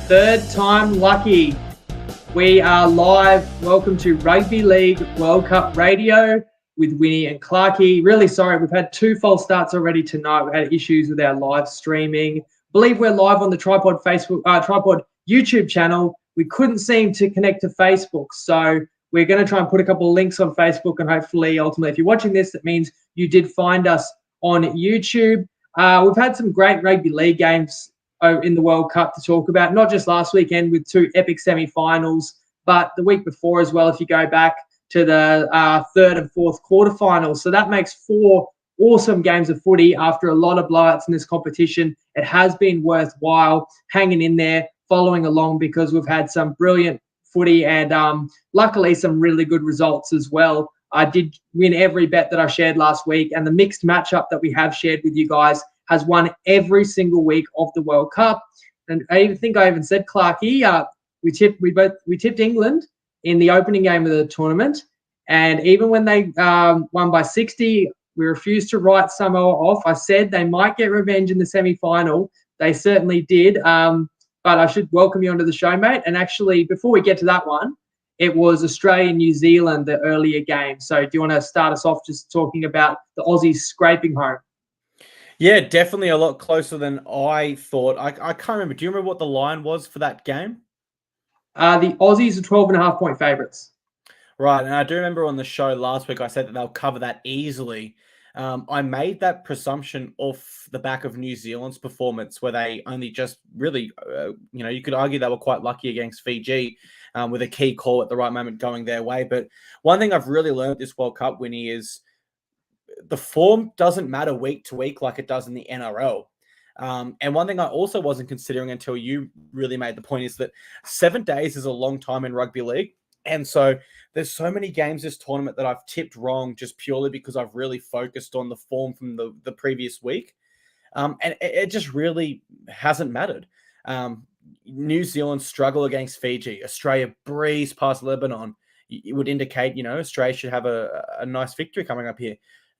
Third time lucky. We are live. Welcome to Rugby League World Cup Radio with Winny and Clarkey. Really sorry, we've had 2 false starts already tonight. We had issues with our live streaming. I believe we're live on the Tripod YouTube channel. We couldn't seem to connect to Facebook, so we're going to try and put a couple of links on Facebook, and hopefully, ultimately, if you're watching this, that means you did find us on YouTube. We've had some great rugby league games in the World Cup to talk about, not just last weekend with 2 epic semi-finals, but the week before as well, if you go back to the 3rd and 4th quarterfinals. So that makes 4 awesome games of footy after a lot of blowouts in this competition. It has been worthwhile hanging in there, following along, because we've had some brilliant footy and luckily some really good results as well. I did win every bet that I shared last week, and the mixed matchup that we have shared with you guys has won every single week of the World Cup. And I even said, Clarkey, we tipped England in the opening game of the tournament, and even when they won by 60, we refused to write Samoa off. I said they might get revenge in the semi-final. They certainly did. But I should welcome you onto the show, mate. And actually, before we get to that one, it was Australia-New Zealand, the earlier game. So do you want to start us off just talking about the Aussies scraping home? Yeah, definitely a lot closer than I thought. I can't remember. Do you remember what the line was for that game? The Aussies are 12.5-point favourites. Right, and I do remember on the show last week I said that they'll cover that easily. I made that presumption off the back of New Zealand's performance, where they only just really, you could argue they were quite lucky against Fiji with a key call at the right moment going their way. But one thing I've really learned this World Cup, Winnie, is the form doesn't matter week to week like it does in the NRL. And one thing I also wasn't considering until you really made the point is that 7 days is a long time in rugby league. And so there's so many games this tournament that I've tipped wrong just purely because I've really focused on the form from the previous week. And it just really hasn't mattered. New Zealand struggle against Fiji. Australia breeze past Lebanon. It would indicate, Australia should have a nice victory coming up here.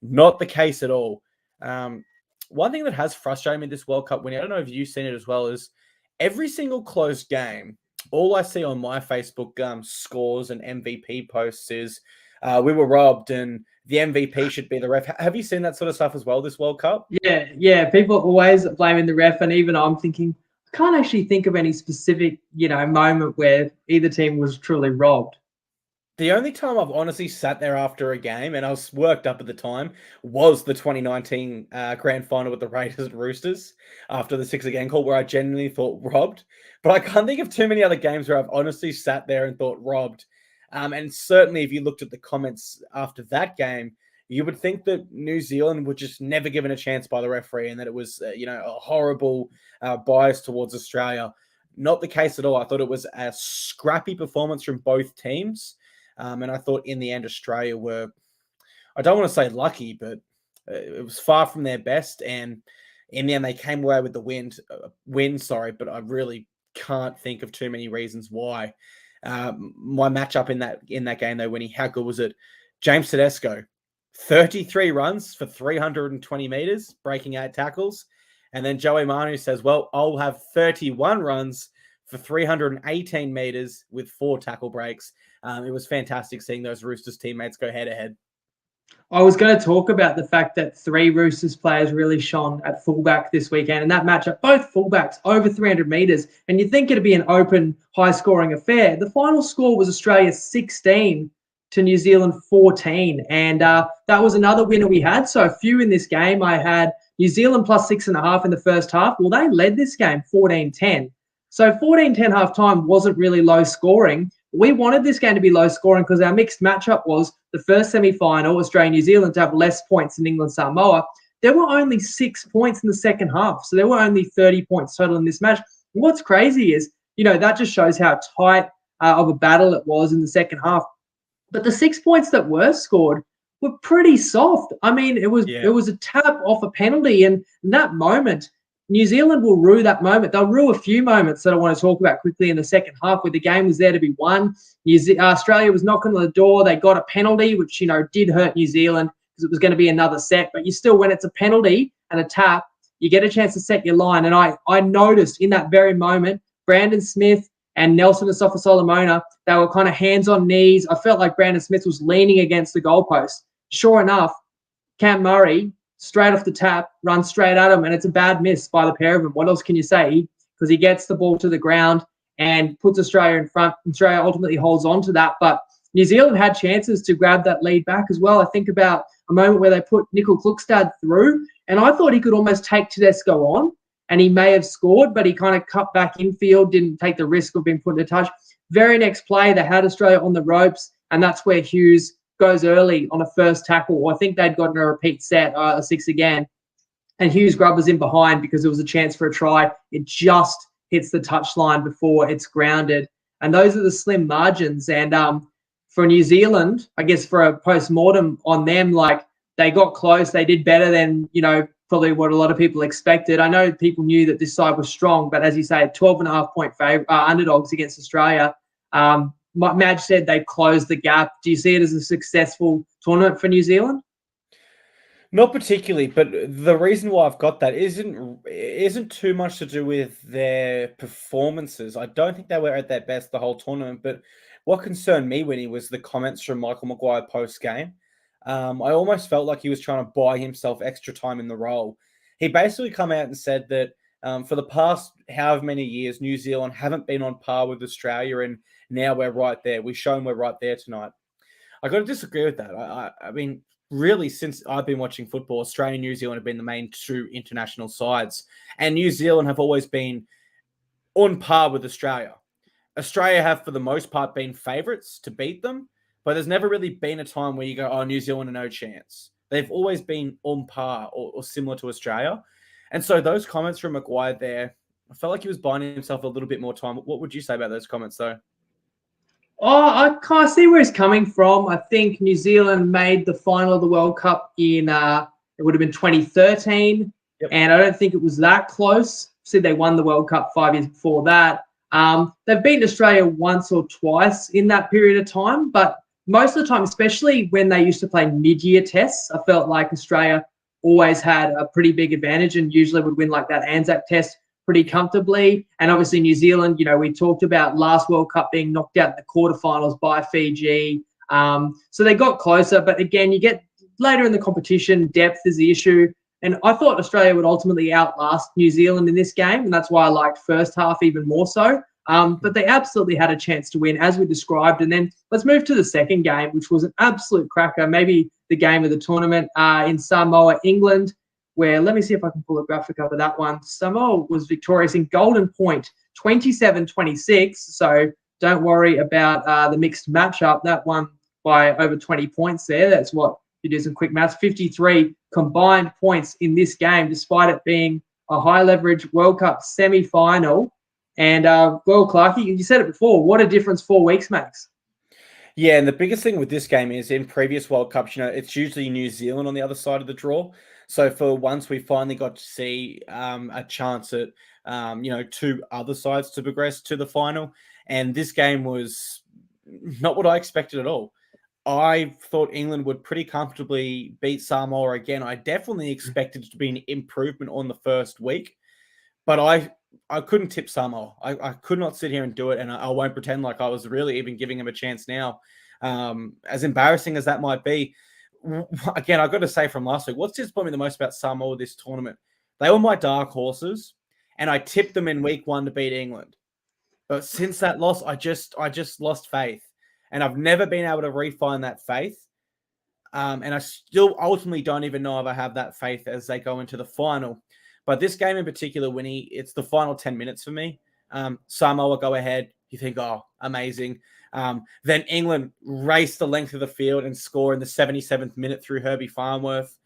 Not the case at all. One thing that has frustrated me this World Cup, Winnie, I don't know if you've seen it as well, is every single close game, all I see on my Facebook scores and MVP posts is we were robbed and the MVP should be the ref. Have you seen that sort of stuff as well this World Cup? Yeah. People are always blaming the ref, and even I'm thinking, I can't actually think of any specific, moment where either team was truly robbed. The only time I've honestly sat there after a game, and I was worked up at the time, was the 2019 grand final with the Raiders and Roosters after the 6 again call, where I genuinely thought robbed. But I can't think of too many other games where I've honestly sat there and thought robbed. And certainly if you looked at the comments after that game, you would think that New Zealand were just never given a chance by the referee and that it was, a horrible bias towards Australia. Not the case at all. I thought it was a scrappy performance from both teams. And I thought in the end, Australia were, I don't want to say lucky, but it was far from their best. And in the end, they came away with the win, but I really can't think of too many reasons why. My matchup in that game, though, Winnie, how good was it? James Tedesco, 33 runs for 320 meters, breaking 8 tackles. And then Joey Manu says, well, I'll have 31 runs for 318 meters with 4 tackle breaks. It was fantastic seeing those Roosters teammates go head-to-head. I was going to talk about the fact that 3 Roosters players really shone at fullback this weekend. And that matchup, both fullbacks over 300 meters. And you'd think it'd be an open, high-scoring affair. The final score was Australia 16 to New Zealand 14. And that was another winner we had. So a few in this game. I had New Zealand plus 6.5 in the first half. Well, they led this game 14-10. So 14-10 half-time wasn't really low scoring. We wanted this game to be low scoring because our mixed matchup was the first semi-final, Australia-New Zealand, to have less points than England-Samoa. There were only 6 points in the second half. So there were only 30 points total in this match. And what's crazy is, that just shows how tight of a battle it was in the second half. But the 6 points that were scored were pretty soft. I mean, it was a tap off a penalty. And in that moment, New Zealand will rue that moment. They'll rue a few moments that I want to talk about quickly in the second half where the game was there to be won. Australia was knocking on the door. They got a penalty, which, did hurt New Zealand because it was going to be another set. But you still, when it's a penalty and a tap, you get a chance to set your line. And I noticed in that very moment, Brandon Smith and Nelson Asafa-Solomona, they were kind of hands on knees. I felt like Brandon Smith was leaning against the goalpost. Sure enough, Cam Murray, straight off the tap, runs straight at him, and it's a bad miss by the pair of them. What else can you say? Because he gets the ball to the ground and puts Australia in front. Australia ultimately holds on to that. But New Zealand had chances to grab that lead back as well. I think about a moment where they put Nickel Klukstad through, and I thought he could almost take Tedesco on, and he may have scored, but he kind of cut back infield, didn't take the risk of being put in a touch. Very next play, they had Australia on the ropes, and that's where Hughes goes early on a first tackle. I think they'd gotten a repeat set, a 6 again, and Hughes Grubb in behind because there was a chance for a try. It just hits the touchline before it's grounded. And those are the slim margins. And for New Zealand, I guess for a post-mortem on them, like they got close. They did better than, probably what a lot of people expected. I know people knew that this side was strong, but as you say, 12.5-point underdogs against Australia. Madge said they closed the gap. Do you see it as a successful tournament for New Zealand? Not particularly, but the reason why I've got that isn't too much to do with their performances. I don't think they were at their best the whole tournament, but what concerned me, Winnie, was the comments from Michael Maguire post-game. I almost felt like he was trying to buy himself extra time in the role. He basically come out and said that for the past however many years, New Zealand haven't been on par with Australia, and now we're right there. We've shown we're right there tonight. I got to disagree with that. I mean, really, since I've been watching football, Australia and New Zealand have been the main two international sides, and New Zealand have always been on par with Australia. Australia have, for the most part, been favourites to beat them, but there's never really been a time where you go, oh, New Zealand are no chance. They've always been on par or similar to Australia. And so those comments from Maguire there, I felt like he was buying himself a little bit more time. What would you say about those comments, though? Oh, I kind of see where he's coming from. I think New Zealand made the final of the World Cup in, it would have been 2013. Yep. And I don't think it was that close. Said they won the World Cup 5 years before that. They've beaten Australia once or twice in that period of time, but most of the time, especially when they used to play mid-year tests, I felt like Australia always had a pretty big advantage and usually would win like that Anzac test pretty comfortably. And obviously New Zealand, we talked about last World Cup being knocked out in the quarterfinals by Fiji. So they got closer, but again, you get later in the competition, depth is the issue. And I thought Australia would ultimately outlast New Zealand in this game, and that's why I liked first half even more so. But they absolutely had a chance to win, as we described. And then let's move to the second game, which was an absolute cracker, maybe the game of the tournament in Samoa, England, where, let me see if I can pull a graphic up of that one. Samoa was victorious in Golden Point, 27-26. So don't worry about the mixed matchup. That won by over 20 points there. That's what you do some quick maths. 53 combined points in this game, despite it being a high leverage World Cup semi-final. And Clarkey, you said it before, what a difference 4 weeks makes. Yeah, and the biggest thing with this game is in previous World Cups, it's usually New Zealand on the other side of the draw. So for once, we finally got to see a chance at, 2 other sides to progress to the final. And this game was not what I expected at all. I thought England would pretty comfortably beat Samoa again. I definitely expected it to be an improvement on the first week, but I couldn't tip Samoa. I could not sit here and do it, and I won't pretend like I was really even giving him a chance now. As embarrassing as that might be, again, I've got to say from last week, what's disappointed me the most about Samoa this tournament? They were my dark horses, and I tipped them in week 1 to beat England. But since that loss, I just lost faith, and I've never been able to refine that faith. And I still ultimately don't even know if I have that faith as they go into the final. But this game in particular, Winnie, it's the final 10 minutes for me. Samoa go ahead. You think, oh, amazing. Then England race the length of the field and score in the 77th minute through Herbie Farnworth.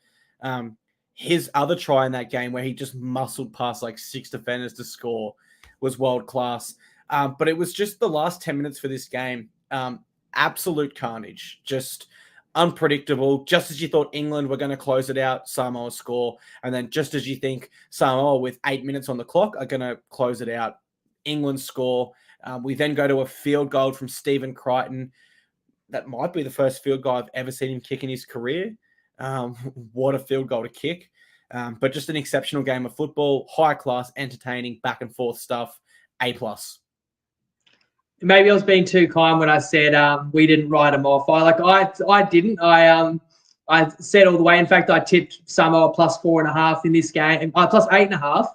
His other try in that game where he just muscled past like 6 defenders to score was world class. But it was just the last 10 minutes for this game. Absolute carnage. Just unpredictable. Just as you thought England were going to close it out, Samoa score. And then just as you think Samoa with 8 minutes on the clock are going to close it out, England score. We then go to a field goal from Stephen Crichton. That might be the first field goal I've ever seen him kick in his career. What a field goal to kick. But just an exceptional game of football, high class, entertaining, back and forth stuff. A+. Maybe I was being too kind when I said we didn't write them off. I didn't. I said all the way. In fact, I tipped Samoa plus 4.5 in this game, plus 8.5.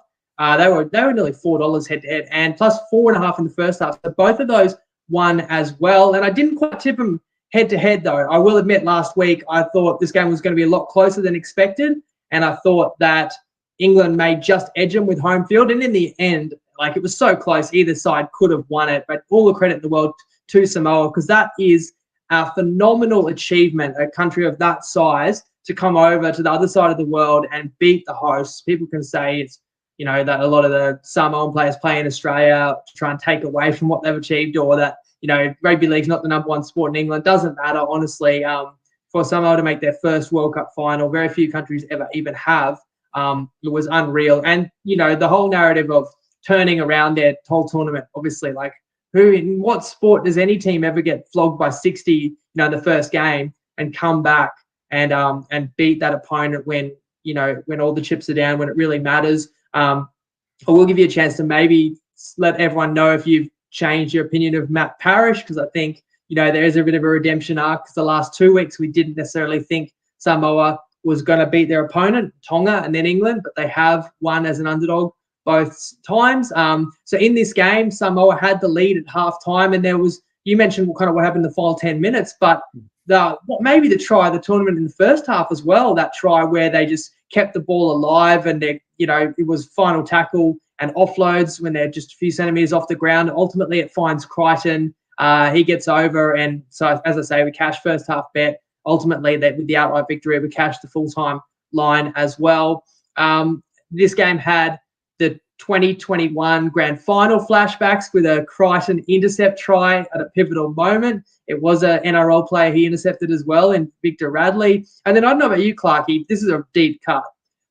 They were nearly $4 head to head, and plus 4.5 in the first half. So both of those won as well. And I didn't quite tip them head to head though. I will admit, last week I thought this game was going to be a lot closer than expected, and I thought that England may just edge them with home field. And in the end, like, it was so close, either side could have won it. But all the credit in the world to Samoa, because that is a phenomenal achievement, a country of that size to come over to the other side of the world and beat the hosts. People can say it's, that a lot of the Samoan players play in Australia to try and take away from what they've achieved, or that, rugby league's not the number one sport in England. Doesn't matter, honestly. For Samoa to make their first World Cup final, very few countries ever even have. It was unreal. And, the whole narrative of turning around their whole tournament, obviously, like, in what sport does any team ever get flogged by 60, the first game and come back and beat that opponent when all the chips are down, when it really matters? I will give you a chance to maybe let everyone know if you've changed your opinion of Matt Parrish, because I think, there is a bit of a redemption arc, because the last 2 weeks we didn't necessarily think Samoa was going to beat their opponent, Tonga and then England, but they have won as an underdog both times. So in this game, Samoa had the lead at halftime, and you mentioned what happened in the final 10 minutes, but maybe the try of the tournament in the first half as well, that try where they just kept the ball alive, and it was final tackle and offloads when they're just a few centimeters off the ground. Ultimately, it finds Crichton. He gets over, and so, as I say, we cash first half bet. Ultimately, with the outright victory, we cashed the full-time line as well. This game had the 2021 grand final flashbacks with a Crichton intercept try at a pivotal moment. It was an NRL player he intercepted as well, in Victor Radley. And then I don't know about you, Clarkey, this is a deep cut,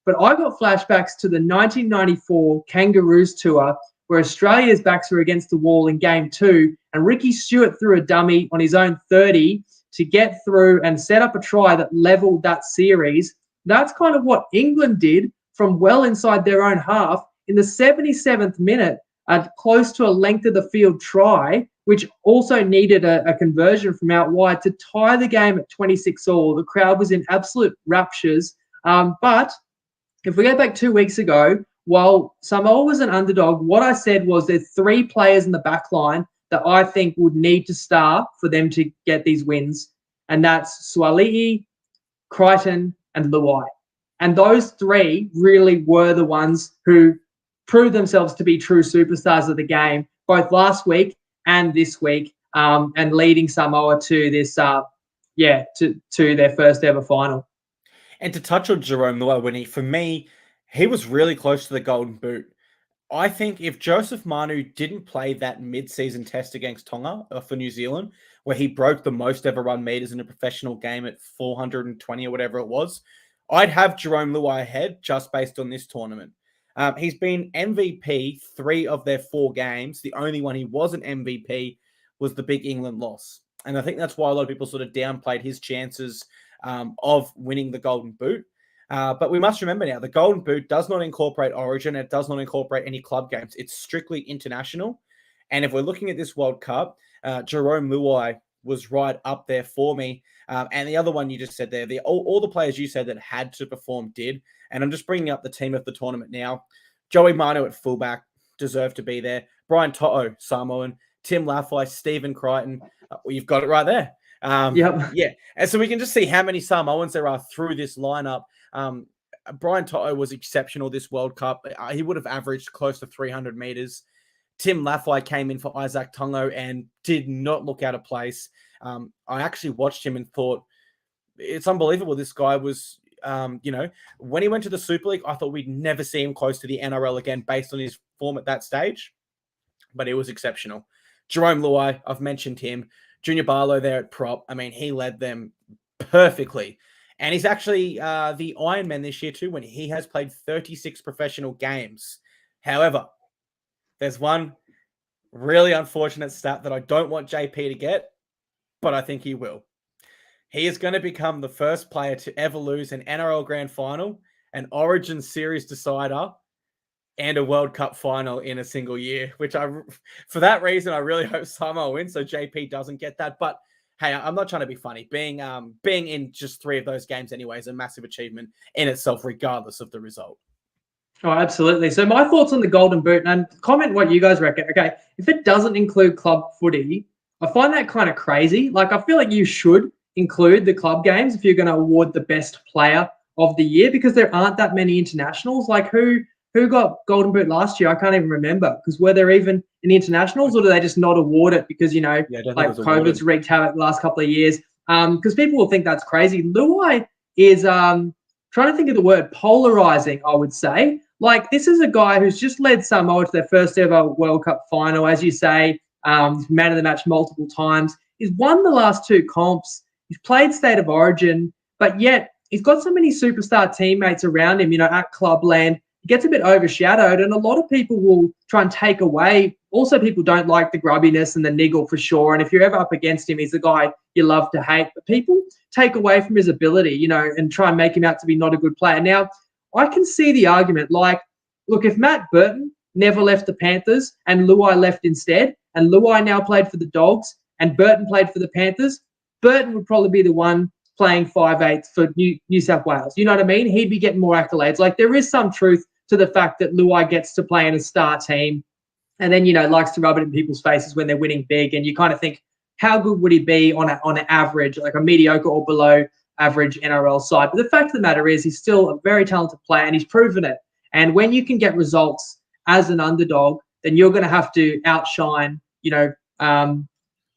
but I got flashbacks to the 1994 Kangaroos tour, where Australia's backs were against the wall in game 2, and Ricky Stewart threw a dummy on his own 30 to get through and set up a try that leveled that series. That's kind of what England did from well inside their own half in the 77th minute, close to a length of the field try, which also needed a conversion from out wide to tie the game at 26-all. The crowd was in absolute raptures. But if we go back 2 weeks ago, while Samoa was an underdog, what I said was there's 3 players in the back line that I think would need to start for them to get these wins. And that's Suali'i, Crichton, and Luai. And those 3 really were the ones who proved themselves to be true superstars of the game, both last week and this week, and leading Samoa to this, to their first ever final. And to touch on Jerome Luai, Winnie, for me, he was really close to the Golden Boot. I think if Joseph Manu didn't play that mid-season test against Tonga for New Zealand, where he broke the most ever run meters in a professional game at 420 or whatever it was, I'd have Jerome Luai ahead just based on this tournament. He's been MVP 3 of their 4 games. The only one he wasn't MVP was the big England loss. And I think that's why a lot of people sort of downplayed his chances of winning the Golden Boot. But we must remember now, the Golden Boot does not incorporate Origin. It does not incorporate any club games. It's strictly international. And if we're looking at this World Cup, Jerome Luai was right up there for me. And the other one you just said there, all the players you said that had to perform did. And I'm just bringing up the team of the tournament now. Joey Manu at fullback, deserved to be there. Brian To'o, Samoan. Tim Laffey, Stephen Crichton. You've got it right there. Yep. Yeah. And so we can just see how many Samoans there are through this lineup. Brian To'o was exceptional this World Cup. He would have averaged close to 300 meters. Tim Laffey came in for Isaac Tongo and did not look out of place. I actually watched him and thought, it's unbelievable. This guy was, when he went to the Super League, I thought we'd never see him close to the NRL again based on his form at that stage. But it was exceptional. Jerome Luai, I've mentioned him. Junior Barlow there at prop. I mean, he led them perfectly. And he's actually the Ironman this year too, when he has played 36 professional games. However, there's one really unfortunate stat that I don't want JP to get, but I think he will. He is going to become the first player to ever lose an NRL Grand Final, an Origin Series decider, and a World Cup final in a single year, which for that reason, I really hope Samoa wins so JP doesn't get that. But hey, I'm not trying to be funny. Being in just 3 of those games anyway is a massive achievement in itself, regardless of the result. Oh, absolutely. So my thoughts on the Golden Boot, and comment what you guys reckon. Okay, if it doesn't include club footy, I find that kind of crazy. Like, I feel like you should include the club games if you're going to award the best player of the year, because there aren't that many internationals. Like, who got Golden Boot last year? I can't even remember, because were there even any internationals, or do they just not award it because, like COVID's wreaked havoc the last couple of years? Because people will think that's crazy. Luai is trying to think of the word polarizing, I would say. Like, this is a guy who's just led Samoa to their first ever World Cup final, as you say, man of the match multiple times. He's won the last 2 comps. He's played State of Origin, but yet he's got so many superstar teammates around him, at Clubland. He gets a bit overshadowed, and a lot of people will try and take away. Also, people don't like the grubbiness and the niggle for sure. And if you're ever up against him, he's the guy you love to hate. But people take away from his ability, and try and make him out to be not a good player. Now, I can see the argument. Like, look, if Matt Burton never left the Panthers and Luai left instead, and Luai now played for the Dogs and Burton played for the Panthers, Burton would probably be the one playing 5/8 for New South Wales. You know what I mean? He'd be getting more accolades. Like, there is some truth to the fact that Luai gets to play in a star team and then, likes to rub it in people's faces when they're winning big. And you kind of think, how good would he be on an average, like a mediocre or below average NRL side? But the fact of the matter is, he's still a very talented player, and he's proven it. And when you can get results as an underdog, then you're going to have to outshine,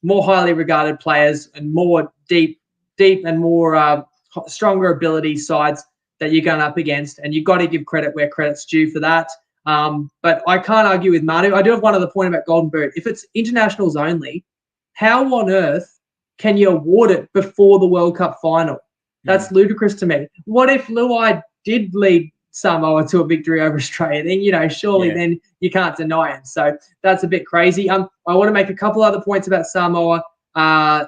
more highly regarded players and more deep and more stronger ability sides that you're going up against. And you've got to give credit where credit's due for that. But I can't argue with Manu. I do have one other point about Golden Boot. If it's internationals only, how on earth can you award it before the World Cup final? That's ludicrous to me. What if Luai did lead Samoa to a victory over Australia? Then, surely then you can't deny it. So that's a bit crazy. I want to make a couple other points about Samoa.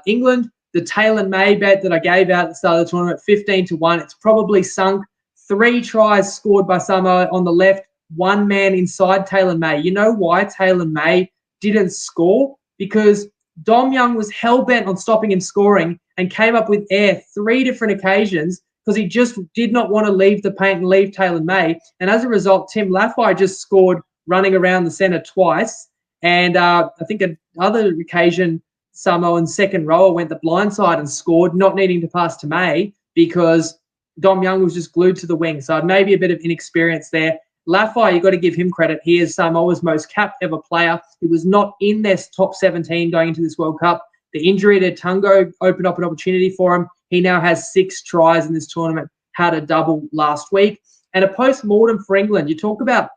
England, the Taylor May bet that I gave out at the start of the tournament, 15-1. It's probably sunk. 3 tries scored by Samoa on the left, 1 man inside Taylor May. You know why Taylor May didn't score? Because Dom Young was hell-bent on stopping him scoring and came up with air 3 different occasions because he just did not want to leave the paint and leave Taylor May. And as a result, Tim Laffey just scored running around the centre twice. And I think another occasion, Samoan's second rower went the blind side and scored, not needing to pass to May because Dom Young was just glued to the wing. So maybe a bit of inexperience there. Laffey, you've got to give him credit. He is Samoa's most capped ever player. He was not in their top 17 going into this World Cup. The injury to Tungo opened up an opportunity for him. He now has 6 tries in this tournament, had a double last week. And a post-mortem for England. You talk about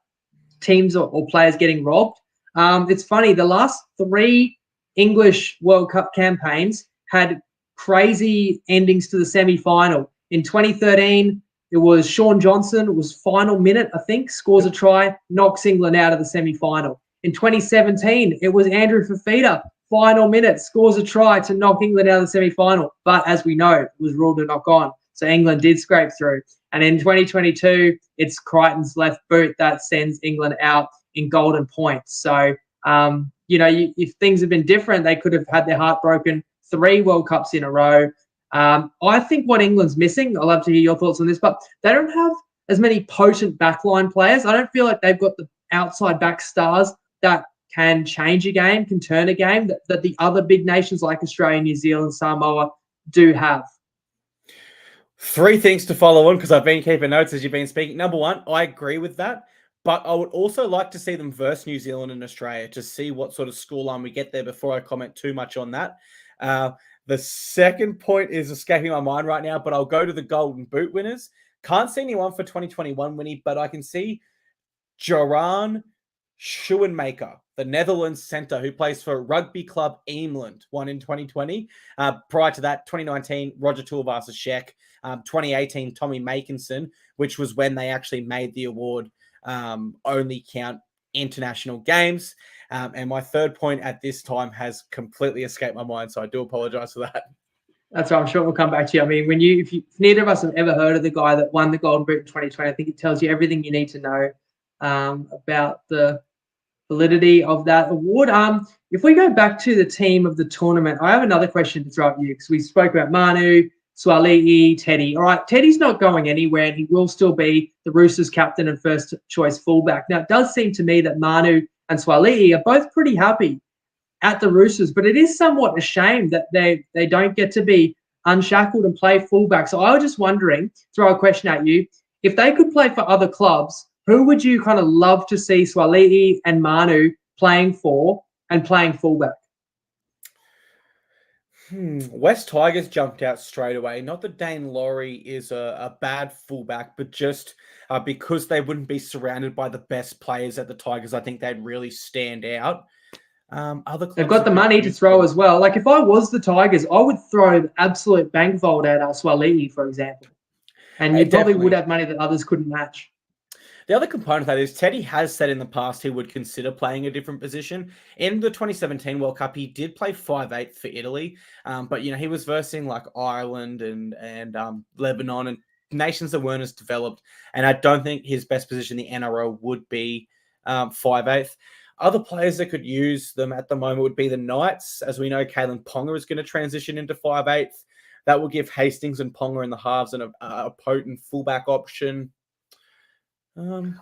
teams or players getting robbed. It's funny, the last 3 English World Cup campaigns had crazy endings to the semi-final. In 2013, it was Sean Johnson. It was final minute, I think, scores a try, knocks England out of the semi-final. In 2017, it was Andrew Fafita, final minute, scores a try to knock England out of the semi-final. But as we know, it was ruled a knock-on. So England did scrape through. And in 2022, it's Crichton's left boot that sends England out in golden points. So, if things had been different, they could have had their heart broken 3 World Cups in a row. I think what England's missing, I'd love to hear your thoughts on this, but they don't have as many potent backline players. I don't feel like they've got the outside back stars that can change a game, can turn a game, that the other big nations like Australia, New Zealand, Samoa do have. 3 things to follow on because I've been keeping notes as you've been speaking. Number 1, I agree with that. But I would also like to see them versus New Zealand and Australia to see what sort of scoreline we get there before I comment too much on that. The second point is escaping my mind right now, but I'll go to the Golden Boot winners. Can't see anyone for 2021 winning, but I can see Joran Schoenmaker, the Netherlands centre who plays for Rugby Club Eemland, won in 2020. Prior to that, 2019, Roger Tuivasa-Sheck. 2018, Tommy Makinson, which was when they actually made the award only count international games. And my third point at this time has completely escaped my mind, so I do apologize for that. That's right. I'm sure we'll come back to you. I mean, if neither of us have ever heard of the guy that won the Golden Boot in 2020, I think it tells you everything you need to know about the validity of that award. If we go back to the team of the tournament, I have another question to throw at you because we spoke about Manu, Swali'i, Teddy. All right, Teddy's not going anywhere and he will still be the Roosters captain and first choice fullback. Now, it does seem to me that Manu and Swali'i are both pretty happy at the Roosters, but it is somewhat a shame that they don't get to be unshackled and play fullback. So I was just wondering, throw a question at you, if they could play for other clubs, who would you kind of love to see Swali'i and Manu playing for and playing fullback? West Tigers jumped out straight away. Not that Dane Laurie is a bad fullback, but just because they wouldn't be surrounded by the best players at the Tigers, I think they'd really stand out. They've got the money to throw as well. Like if I was the Tigers, I would throw the absolute bankroll at Swali'i, for example. And you probably would have money that others couldn't match. The other component of that is Teddy has said in the past he would consider playing a different position. In the 2017 World Cup, he did play 5'8" for Italy, but he was versing like Ireland and Lebanon and nations that weren't as developed. And I don't think his best position in the NRL would be 5'8". Other players that could use them at the moment would be the Knights. As we know, Kalen Ponga is going to transition into 5'8". That will give Hastings and Ponga in the halves and a potent fullback option.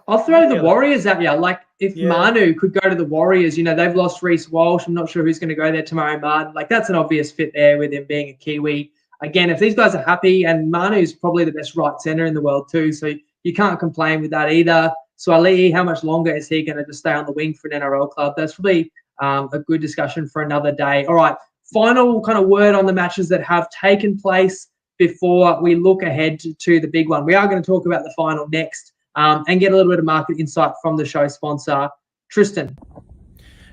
I'll throw the Warriors at you. Like if Manu could go to the Warriors, they've lost Reece Walsh. I'm not sure who's going to go there tomorrow, Martin. Like that's an obvious fit there with him being a Kiwi. Again, if these guys are happy, and Manu's probably the best right centre in the world too, so you can't complain with that either. So Ali, how much longer is he going to just stay on the wing for an NRL club? That's probably a good discussion for another day. All right, final kind of word on the matches that have taken place before we look ahead to the big one. We are going to talk about the final next. And get a little bit of market insight from the show sponsor, Tristan.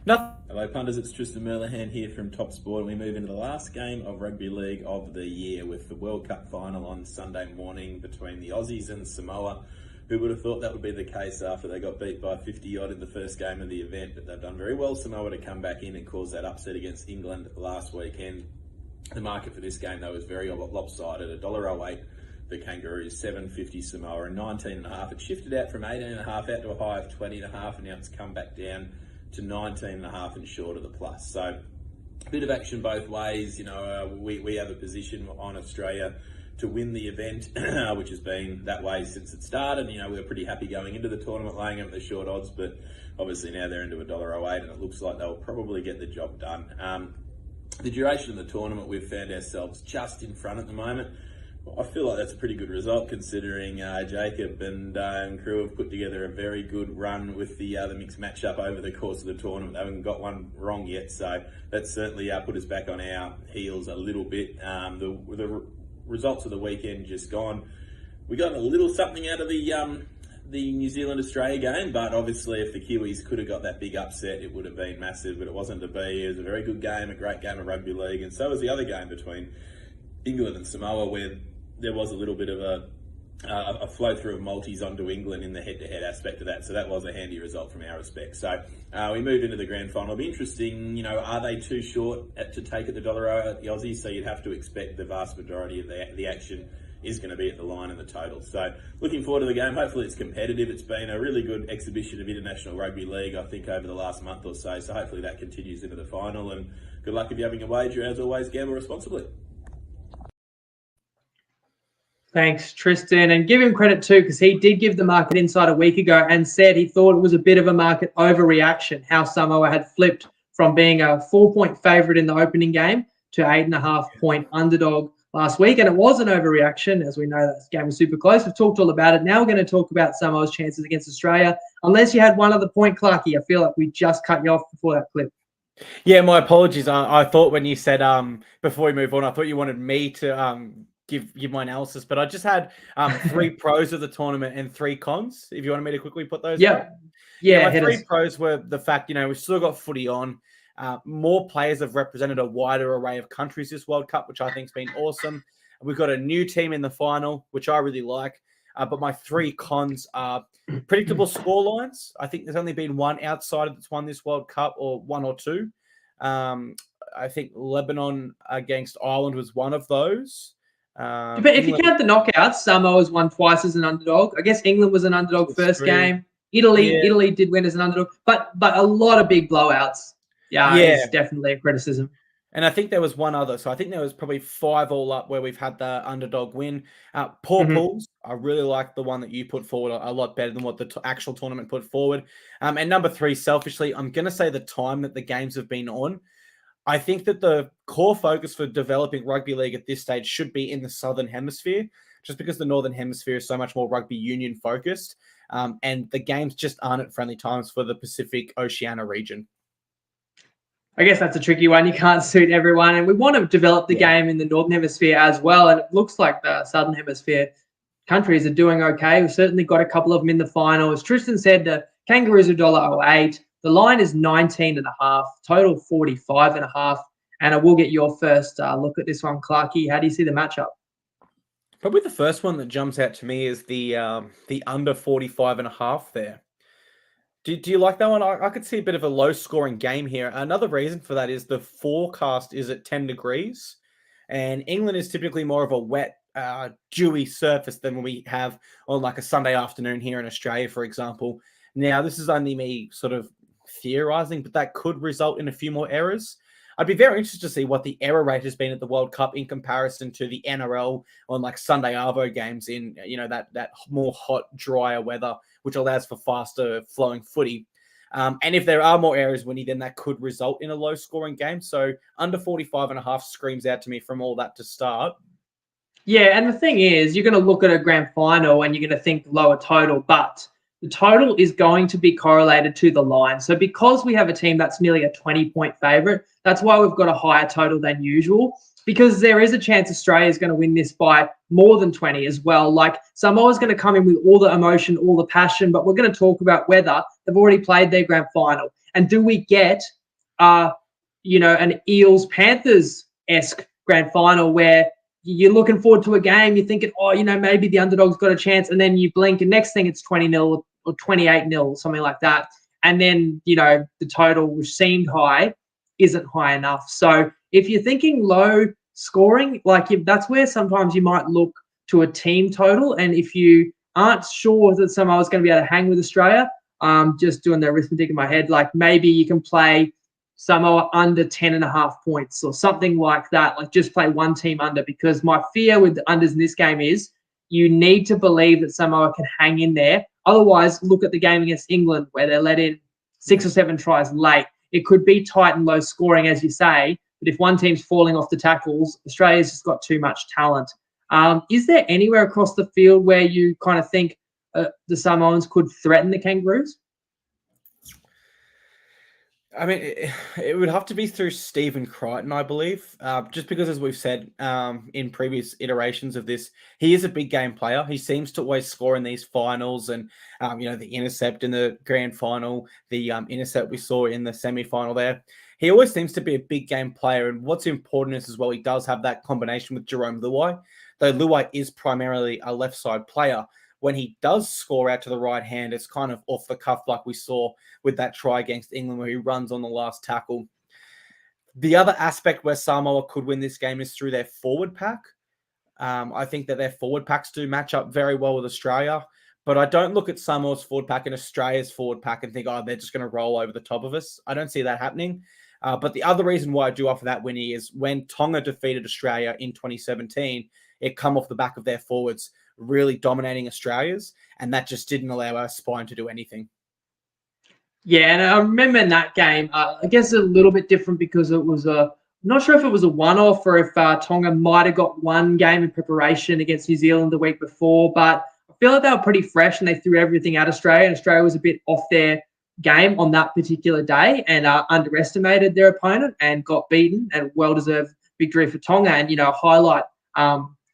Hello punters, it's Tristan Merlihan here from Top Sport, and we move into the last game of Rugby League of the year with the World Cup final on Sunday morning between the Aussies and Samoa. Who would have thought that would be the case after they got beat by 50-odd in the first game of the event, but they've done very well, Samoa, to come back in and cause that upset against England last weekend. The market for this game, though, is very lopsided, $1.08. The Kangaroos, $7.50 Samoa, and 19.5. It shifted out from 18.5 out to a high of 20.5, and now it's come back down to 19.5 and short of the plus. So, a bit of action both ways. We have a position on Australia to win the event, which has been that way since it started. We were pretty happy going into the tournament, laying them at the short odds, but obviously now they're into $1.08, and it looks like they'll probably get the job done. The duration of the tournament, we've found ourselves just in front at the moment. I feel like that's a pretty good result considering Jacob and crew have put together a very good run with the mixed matchup over the course of the tournament. They haven't got one wrong yet, so that's certainly put us back on our heels a little bit. The results of the weekend just gone. We got a little something out of the New Zealand-Australia game, but obviously if the Kiwis could have got that big upset, it would have been massive, but it wasn't to be. It was a very good game, a great game of rugby league, and so was the other game between England and Samoa, where there was a little bit of a flow through of multis onto England in the head-to-head aspect of that. So that was a handy result from our respect. So we moved into the grand final. It'll be interesting, are they too short to take at the $1 at the Aussies? So you'd have to expect the vast majority of the action is going to be at the line and the total. So looking forward to the game. Hopefully it's competitive. It's been a really good exhibition of international rugby league, I think, over the last month or so. So hopefully that continues into the final. And good luck if you're having a wager. As always, gamble responsibly. Thanks, Tristan. And give him credit too, because he did give the market insight a week ago and said he thought it was a bit of a market overreaction, how Samoa had flipped from being a 4-point favourite in the opening game to 8.5-point underdog last week. And it was an overreaction. As we know, that game was super close. We've talked all about it. Now we're going to talk about Samoa's chances against Australia. Unless you had one other point, Clarkey, I feel like we just cut you off before that clip. Yeah, my apologies. I thought when you said, before we move on, I thought you wanted me to give my analysis, but I just had 3 pros of the tournament and 3 cons. If you wanted me to quickly put those. Yeah. My 3 pros were the fact, we've still got footy on. More players have represented a wider array of countries this World Cup, which I think has been awesome. We've got a new team in the final, which I really like. But my 3 cons are predictable score lines. I think there's only been one outsider that's won this World Cup, or 1 or 2. I think Lebanon against Ireland was one of those. But if you count the knockouts, Samoa's won twice as an underdog. I guess England was an underdog first game. Italy did win as an underdog, but a lot of big blowouts. Yeah, is definitely a criticism. And I think there was one other. So I think there was probably 5 all up where we've had the underdog win. Poor pools. I really like the one that you put forward a lot better than what the actual tournament put forward. And number 3, selfishly, I'm going to say the time that the games have been on. I think that the core focus for developing rugby league at this stage should be in the Southern Hemisphere, just because the Northern Hemisphere is so much more rugby union focused. And the games just aren't at friendly times for the Pacific Oceania region. I guess that's a tricky one. You can't suit everyone. And we want to develop the game in the Northern Hemisphere as well. And it looks like the Southern Hemisphere countries are doing okay. We've certainly got a couple of them in the final. As Tristan said, the Kangaroos are $1.08. The line is 19.5, total 45.5. And I will get your first look at this one, Clarkey. How do you see the matchup? Probably the first one that jumps out to me is the under 45.5 there. Do you like that one? I could see a bit of a low-scoring game here. Another reason for that is the forecast is at 10 degrees, and England is typically more of a wet, dewy surface than we have on like a Sunday afternoon here in Australia, for example. Now, this is only me sort of theorizing, but that could result in a few more errors. I'd be very interested to see what the error rate has been at the World Cup in comparison to the NRL on like Sunday Arvo games in, that more hot, drier weather, which allows for faster flowing footy. And if there are more errors, Winnie, then that could result in a low scoring game. So under 45.5 screams out to me from all that to start. Yeah, and the thing is, you're going to look at a grand final and you're going to think lower total, but the total is going to be correlated to the line. So because we have a team that's nearly a 20-point favourite, that's why we've got a higher total than usual, because there is a chance Australia is going to win this by more than 20 as well. Like Samoa's going to come in with all the emotion, all the passion, but we're going to talk about whether they've already played their grand final. And do we get, an Eels-Panthers-esque grand final where you're looking forward to a game, you're thinking, maybe the underdog's got a chance, and then you blink, and next thing it's 20-0 or 28-0, something like that. And then, the total, which seemed high, isn't high enough. So if you're thinking low scoring, that's where sometimes you might look to a team total. And if you aren't sure that Samoa's going to be able to hang with Australia, just doing the arithmetic in my head, like maybe you can play Samoa under 10.5 points or something like that. Like just play one team under, because my fear with the unders in this game is you need to believe that Samoa can hang in there. Otherwise, look at the game against England where they let in 6 or 7 tries late. It could be tight and low scoring, as you say, but if one team's falling off the tackles, Australia's just got too much talent. Is there anywhere across the field where you kind of think the Samoans could threaten the Kangaroos? I mean, it would have to be through Stephen Crichton, I believe, just because, as we've said in previous iterations of this, he is a big game player. He seems to always score in these finals, and the intercept in the grand final, the intercept we saw in the semi-final there. He always seems to be a big game player, and what's important is as well, he does have that combination with Jerome Luai, though Luai is primarily a left side player. When he does score out to the right hand, it's kind of off the cuff like we saw with that try against England where he runs on the last tackle. The other aspect where Samoa could win this game is through their forward pack. I think that their forward packs do match up very well with Australia, but I don't look at Samoa's forward pack and Australia's forward pack and think, they're just going to roll over the top of us. I don't see that happening. But the other reason why I do offer that, Winnie, is when Tonga defeated Australia in 2017, it come off the back of their forwards really dominating Australia's, and that just didn't allow our spine to do anything. Yeah, and I remember in that game, I guess a little bit different because it was I'm not sure if it was a one-off or if Tonga might have got one game in preparation against New Zealand the week before, but I feel like they were pretty fresh and they threw everything at Australia, and Australia was a bit off their game on that particular day and underestimated their opponent and got beaten, and well-deserved victory for Tonga, and, a highlight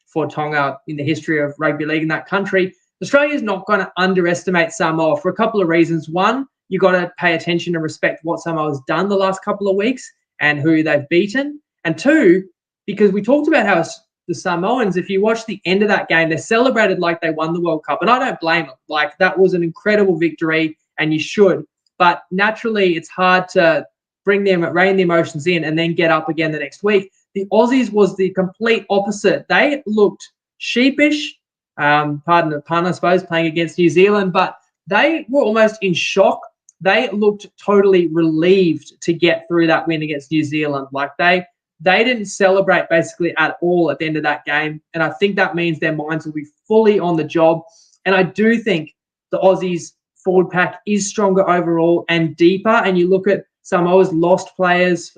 for Tonga in the history of rugby league in that country. Australia is not going to underestimate Samoa for a couple of reasons. One, you've got to pay attention and respect what Samoa's done the last couple of weeks and who they've beaten. And two, because we talked about how the Samoans, if you watch the end of that game, they celebrated like they won the World Cup. And I don't blame them. Like, that was an incredible victory and you should. But naturally, it's hard to rein the emotions in and then get up again the next week. The Aussies was the complete opposite. They looked sheepish, pardon the pun, I suppose, playing against New Zealand, but they were almost in shock. They looked totally relieved to get through that win against New Zealand. Like they didn't celebrate basically at all at the end of that game. And I think that means their minds will be fully on the job. And I do think the Aussies forward pack is stronger overall and deeper. And you look at Samoa's lost players.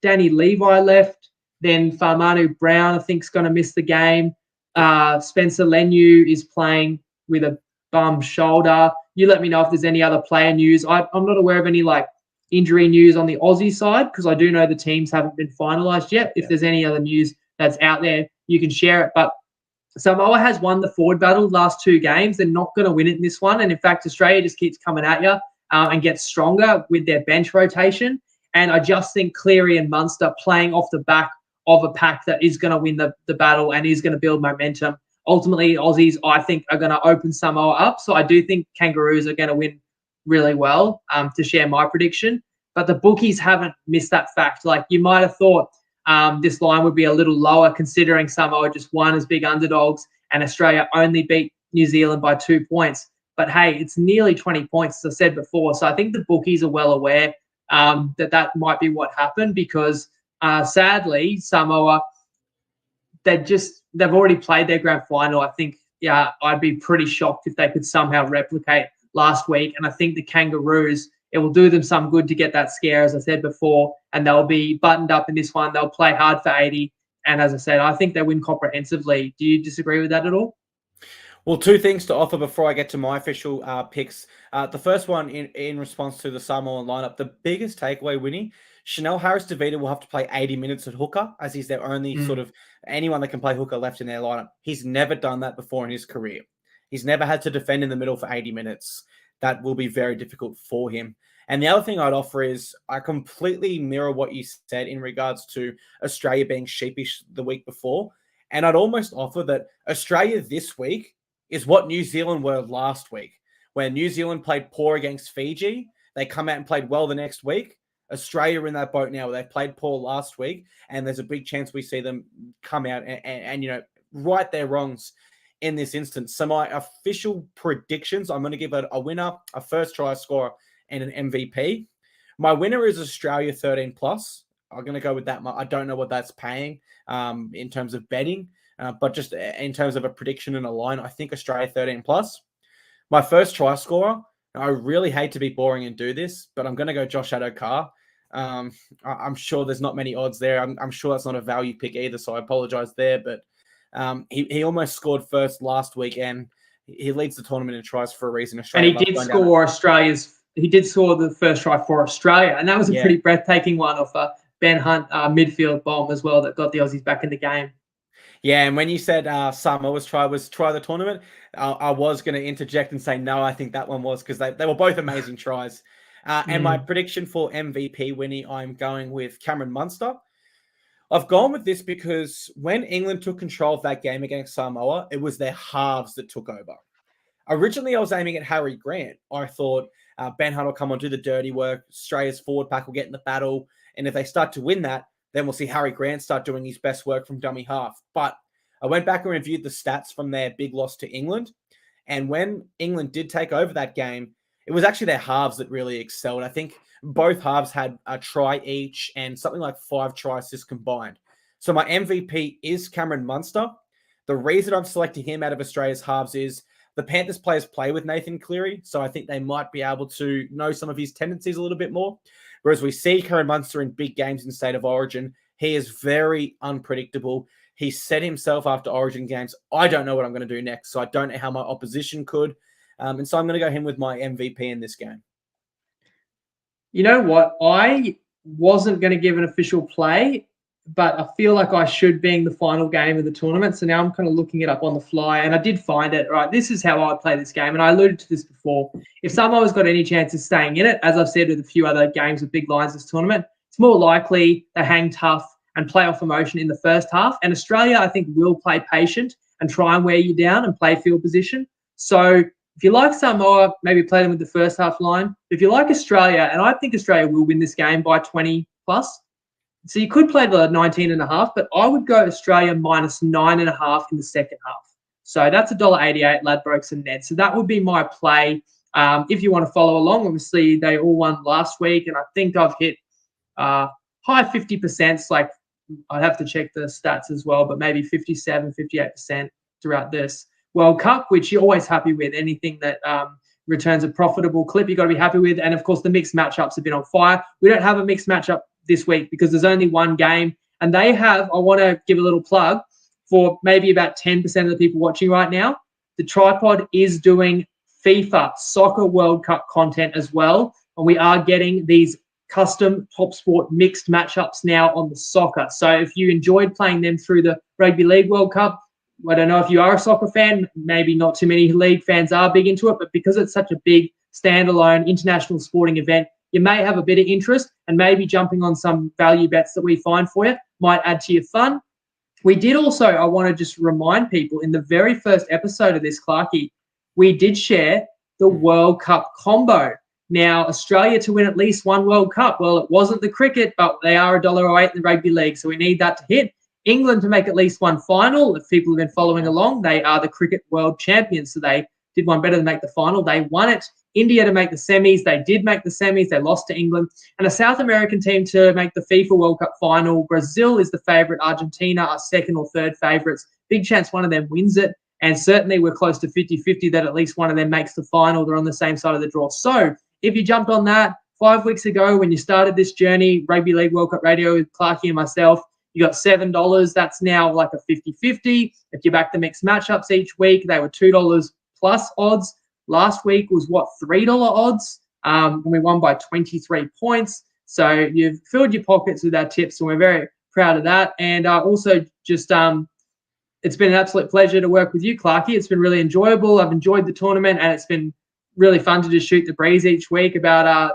Danny Levi left. Then Farmanu Brown, I think, is going to miss the game. Spencer Lenu is playing with a bum shoulder. You let me know if there's any other player news. I'm not aware of any injury news on the Aussie side because I do know the teams haven't been finalised yet. If there's any other news that's out there, you can share it. But Samoa has won the forward battle the last 2 games. They're not going to win it in this one. And in fact, Australia just keeps coming at you and gets stronger with their bench rotation. And I just think Cleary and Munster playing off the back of a pack that is going to win the battle and is going to build momentum. Ultimately, Aussies, I think, are going to open Samoa up. So I do think Kangaroos are going to win really well, to share my prediction. But the bookies haven't missed that fact. Like, you might have thought this line would be a little lower considering Samoa just won as big underdogs and Australia only beat New Zealand by 2 points. But, hey, it's nearly 20 points, as I said before. So I think the bookies are well aware that might be what happened because, sadly, Samoa, they've already played their grand final. I think, I'd be pretty shocked if they could somehow replicate last week. And I think the Kangaroos, it will do them some good to get that scare, as I said before, and they'll be buttoned up in this one. They'll play hard for 80. And as I said, I think they win comprehensively. Do you disagree with that at all? Well, 2 things to offer before I get to my official picks. The first one in response to the Samoan lineup, the biggest takeaway, Winnie, Chanel Harris-Davidia will have to play 80 minutes at hooker as he's their only sort of anyone that can play hooker left in their lineup. He's never done that before in his career. He's never had to defend in the middle for 80 minutes. That will be very difficult for him. And the other thing I'd offer is I completely mirror what you said in regards to Australia being sheepish the week before. And I'd almost offer that Australia this week is what New Zealand were last week. When New Zealand played poor against Fiji, they come out and played well the next week. Australia are in that boat now. They played poor last week, and there's a big chance we see them come out and right their wrongs in this instance. So my official predictions, I'm going to give it a winner, a first try scorer, and an MVP. My winner is Australia 13+. I'm going to go with that. I don't know what that's paying in terms of betting, but just in terms of a prediction and a line, I think Australia 13+. My first try scorer, I really hate to be boring and do this, but I'm going to go Josh Addo-Carr. I'm sure there's not many odds there. I'm sure that's not a value pick either, so I apologize there. But he almost scored first last week, and he leads the tournament in tries for a reason. Australia, and he did score the first try for Australia, and that was a pretty breathtaking one off a Ben Hunt midfield bomb as well that got the Aussies back in the game. Yeah, and when you said Samoa's try was try the tournament, I was going to interject and say no, I think that one was because they were both amazing tries. And my prediction for MVP, Winnie, I'm going with Cameron Munster. I've gone with this because when England took control of that game against Samoa, it was their halves that took over. Originally, I was aiming at Harry Grant. I thought Ben Hunt will come on, do the dirty work. Australia's forward pack will get in the battle. And if they start to win that, then we'll see Harry Grant start doing his best work from dummy half. But I went back and reviewed the stats from their big loss to England. And when England did take over that game, it was actually their halves that really excelled. I think both halves had a try each and something like 5 try assists combined. So my MVP is Cameron Munster. The reason I'm selecting him out of Australia's halves is the Panthers players play with Nathan Cleary, so I think they might be able to know some of his tendencies a little bit more. Whereas we see Cameron Munster in big games in State of Origin, he is very unpredictable. He said himself after Origin games, I don't know what I'm going to do next, so I don't know how my opposition could. And so I'm going to go him with my MVP in this game. You know what? I wasn't going to give an official play, but I feel like I should, being the final game of the tournament. So now I'm kind of looking it up on the fly, and I did find it. Right, this is how I would play this game, and I alluded to this before. If Samoa's got any chance of staying in it, as I've said with a few other games with big lines this tournament, it's more likely they hang tough and play off emotion in the first half. And Australia, I think, will play patient and try and wear you down and play field position. So if you like Samoa, maybe play them with the first half line. If you like Australia, and I think Australia will win this game by 20+. So you could play the 19.5, but I would go Australia minus 9.5 in the second half. So that's $1.88, Ladbrokes and Ned. So that would be my play If you want to follow along, obviously they all won last week, and I think I've hit high 50%. Like, I'd have to check the stats as well, but maybe 57, 58% throughout this World Cup, which you're always happy with. Anything that returns a profitable clip, you've got to be happy with. And of course, the mixed matchups have been on fire. We don't have a mixed matchup this week because there's only one game, and they have, I want to give a little plug for maybe about 10% of the people watching right now. The Tripod is doing FIFA Soccer World Cup content as well, and we are getting these custom Top Sport mixed matchups now on the soccer. So if you enjoyed playing them through the Rugby League World Cup, I don't know if you are a soccer fan, maybe not too many league fans are big into it, but because it's such a big standalone international sporting event, you may have a bit of interest, and maybe jumping on some value bets that we find for you might add to your fun. We did also, I want to just remind people, in the very first episode of this, Clarkey, we did share the World Cup combo. Now, Australia to win at least one World Cup. Well, it wasn't the cricket, but they are $1.08 in the rugby league, so we need that to hit. England to make at least one final. If people have been following along, they are the cricket world champions, so they did one better than make the final. They won it. India to make the semis. They did make the semis. They lost to England. And a South American team to make the FIFA World Cup final. Brazil is the favourite. Argentina are second or third favourites. Big chance one of them wins it. And certainly we're close to 50-50 that at least one of them makes the final. They're on the same side of the draw. So if you jumped on that 5 weeks ago when you started this journey, Rugby League World Cup Radio with Clarkey and myself, you got $7. That's now like a 50-50. If you back the mixed matchups each week, they were $2 plus odds. Last week was, $3 odds? And we won by 23 points. So you've filled your pockets with our tips, and we're very proud of that. And also just it's been an absolute pleasure to work with you, Clarkey. It's been really enjoyable. I've enjoyed the tournament, and it's been really fun to just shoot the breeze each week about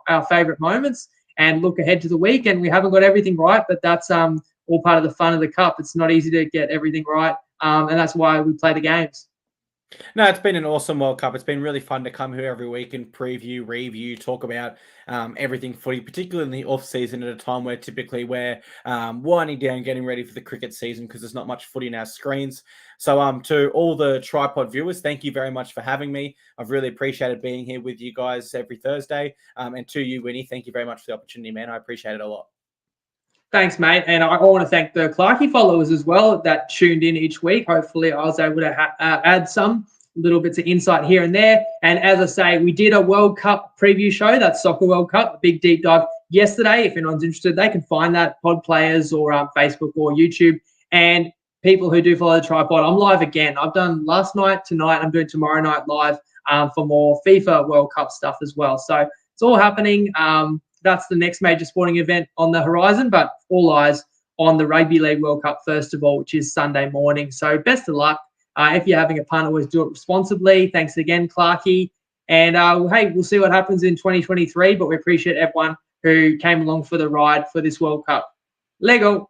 our favourite moments and look ahead to the week. And we haven't got everything right, but that's all part of the fun of the Cup. It's not easy to get everything right, and that's why we play the games. No, it's been an awesome World Cup. It's been really fun to come here every week and preview, review, talk about everything footy, particularly in the off-season at a time where typically we're winding down, getting ready for the cricket season because there's not much footy in our screens. So to all the Tripod viewers, thank you very much for having me. I've really appreciated being here with you guys every Thursday. And to you, Winnie, thank you very much for the opportunity, man. I appreciate it a lot. Thanks, mate. And I want to thank the Clarkey followers as well that tuned in each week. Hopefully I was able to add some little bits of insight here and there. And as I say, we did a World Cup preview show, that's Soccer World Cup, a big deep dive yesterday. If anyone's interested, they can find that Pod Players or Facebook or YouTube. And people who do follow the Tripod, I'm live again. I've done last night, tonight. I'm doing tomorrow night live for more FIFA World Cup stuff as well. So it's all happening. That's the next major sporting event on the horizon, but all eyes on the Rugby League World Cup first of all, which is Sunday morning. So best of luck. If you're having a punt, always do it responsibly. Thanks again, Clarkey. And hey, we'll see what happens in 2023, but we appreciate everyone who came along for the ride for this World Cup. Lego.